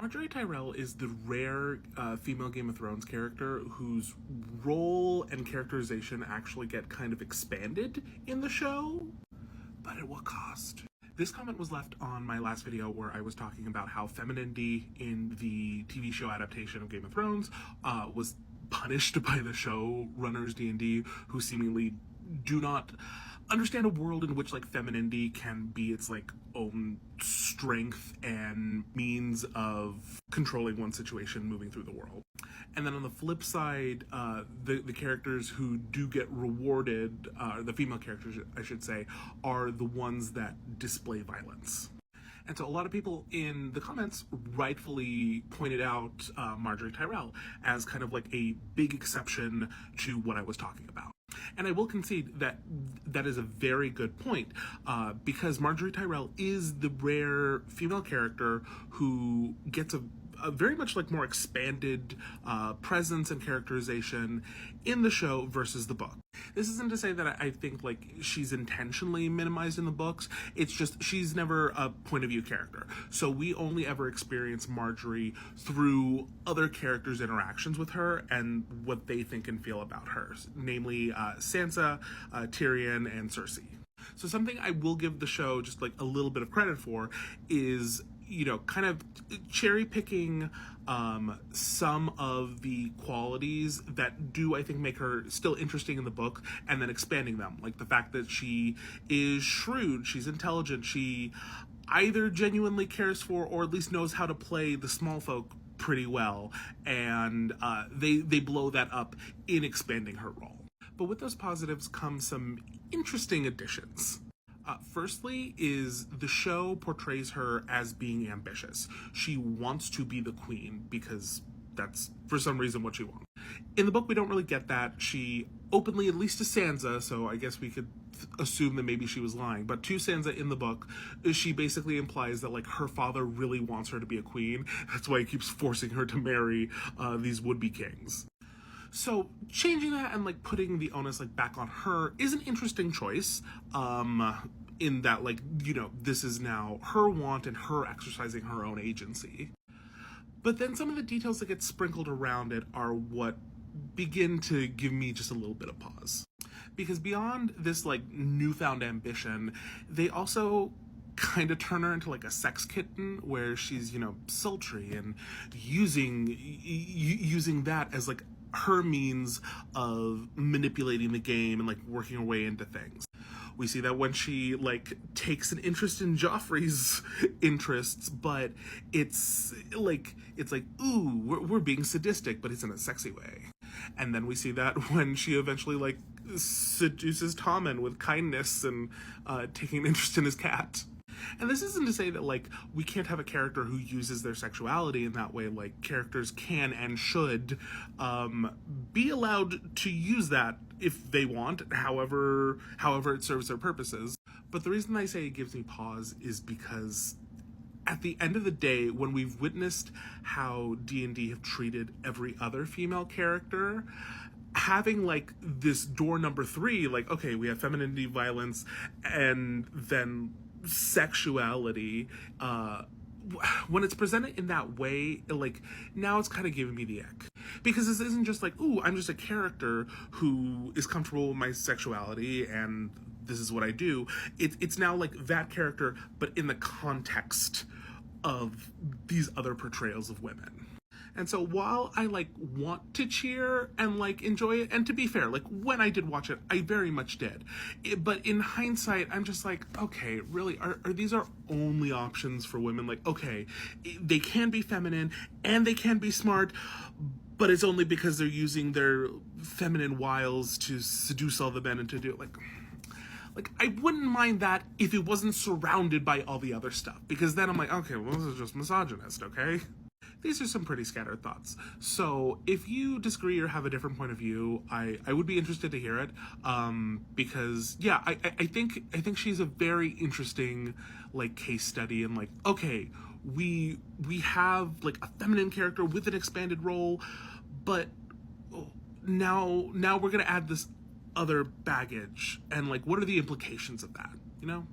Margaery Tyrell is the rare female Game of Thrones character whose role and characterization actually get kind of expanded in the show, but at what cost? This comment was left on my last video where I was talking about how femininity in the TV show adaptation of Game of Thrones was punished by the showrunners D&D, who seemingly do not understand a world in which like femininity can be its like own strength and means of controlling one situation moving through the world. And then on the flip side, the characters who do get rewarded, the female characters I should say, are the ones that display violence. And so a lot of people in the comments rightfully pointed out Margaery Tyrell as kind of like a big exception to what I was talking about. And I will concede that that is a very good point, because Margaery Tyrell is the rare female character who gets a very much like more expanded presence and characterization in the show versus the book. This isn't to say that I think like she's intentionally minimized in the books. It's just she's never a point of view character. So we only ever experience Margaery through other characters' interactions with her and what they think and feel about her, namely Sansa, Tyrion, and Cersei. So something I will give the show just like a little bit of credit for is, you know, kind of cherry picking some of the qualities that do, I think, make her still interesting in the book, and then expanding them. Like the fact that she is shrewd, she's intelligent, she either genuinely cares for or at least knows how to play the small folk pretty well, and they blow that up in expanding her role. But with those positives come some interesting additions. Firstly is the show portrays her as being ambitious. She wants to be the queen because that's for some reason what she wants. In the book, we don't really get that. She openly, at least to Sansa, so I guess we could assume that maybe she was lying, but to Sansa in the book, she basically implies that like her father really wants her to be a queen. That's why he keeps forcing her to marry these would-be kings. So changing that and like putting the onus like back on her is an interesting choice, in that like, you know, this is now her want and her exercising her own agency. But then some of the details that get sprinkled around it are what begin to give me just a little bit of pause. Because beyond this like newfound ambition, they also kind of turn her into like a sex kitten where she's, you know, sultry and using that as like her means of manipulating the game and like working her way into things. We see that when she like takes an interest in Joffrey's interests, but it's like ooh, we're being sadistic, but it's in a sexy way. And then we see that when she eventually like seduces Tommen with kindness and taking an interest in his cat. And this isn't to say that like we can't have a character who uses their sexuality in that way. Like characters can and should be allowed to use that if they want, however it serves their purposes. But the reason I say it gives me pause is because at the end of the day, when we've witnessed how D&D have treated every other female character, having like this door number 3, like, okay, we have femininity, violence, and then sexuality, when it's presented in that way, like, now it's kind of giving me the ick. Because this isn't just like, ooh, I'm just a character who is comfortable with my sexuality and this is what I do. It's now like that character, but in the context of these other portrayals of women. And so while I like want to cheer and like enjoy it, and to be fair, like when I did watch it, I very much did. But in hindsight, I'm just like, okay, really, are these our only options for women? Like, okay, they can be feminine and they can be smart, but it's only because they're using their feminine wiles to seduce all the men and to do it. Like, I wouldn't mind that if it wasn't surrounded by all the other stuff, because then I'm like, okay, well, this is just misogynist, okay? These are some pretty scattered thoughts. So if you disagree or have a different point of view, I would be interested to hear it. Because yeah, I think she's a very interesting like case study, and like, okay, we have like a feminine character with an expanded role, but now we're gonna add this other baggage, and like, what are the implications of that, you know?